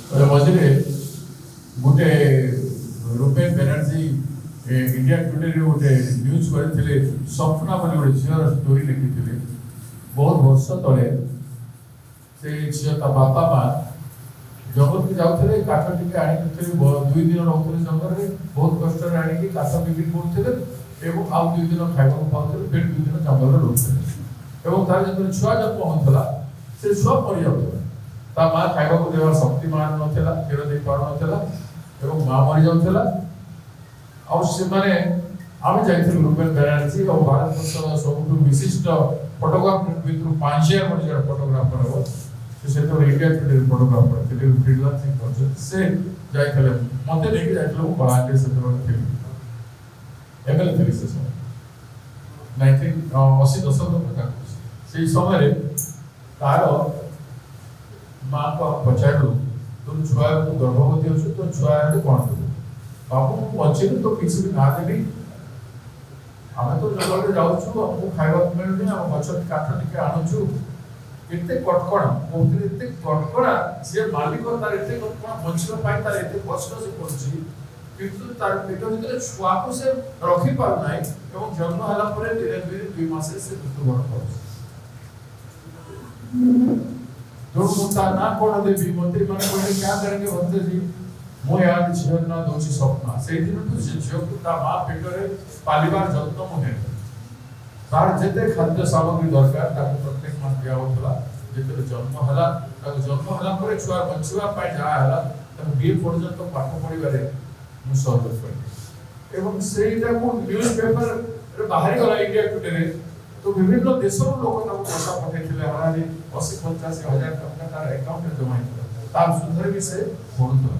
मझे गोटे Rupen Banerjee India today गोटे न्यूज करते सपना बोली गोटे झीर स्टोरी लिखी बहुत वर्ष तले से झील बापा माँ जंगल को जाते काठ टी आनी 2 दिन रोते जंगल में बहुत कष्ट आनिक काठ बिक्री करुले आउ 2 दिन खावा पाते फिर 2 दिन जंगल में रोते तार जो छुआ जन्म होता से छुआ मरी जाता माँ खावा को देवार शक्ति मान नाला क्षीर दे पार नाला माँ मरी जाऊला आम जाइए रूपेन बनर्जी और भारत वर्ष सब विशिष्ट फोटोग्राफर भितर पांजिया जन फोटोग्राफर हम से इंडिया टुडे फोटोग्राफर थे फ्रीलांसिंग कर से जाते मत लेकिन जाइए कलाटे से एमएलए थे से समय 1980 दशक कथा से समय तार माँ को पचारू तुम छुआ तो गर्भवती अच्छु तो छुआ कौन करू बाबू बचे तो किसी भी ना देवी आम तो जंगल में जाऊँ आमको खावा मिलूनी आम गच काठ टे आणुचु एते कटकणा बहुत एते कटकणा से मालिक तार एते कटकणा बचवा तार एते कष्ट से करछि किंतु तार पेट भीतर छुआ को से रखी पार नाही एवं जन्म हला परे धीरे धीरे 2 मास से मृत्युवरण कर तो मुता ना कोन देवी मंत्री माने कहले क्या करेंगे भक्त जी मो यार झील ना दोची स्वप्न से दिन तो झील को ता मां पेट रे पालिबार जत्न मुहे तार जेते खाद्य सामग्री दरकार ताको प्रत्येक मास दिया होतला जेते जन्म हला ताको जन्म हला परे छुआ बंचवा पाई जा हला ताको बी पर्यंत पाठ पढिबारे मु सहयोग करी एवं सेटा को न्यूज़ पेपर रे बाहरी गला इंडिया टुडे रे तो विभिन्न देशर लोक ताको पैसा पठैथिले हाली 80-85 हजार टका तार अकाउंट रे जमा हितला तार सुधर भी से होतला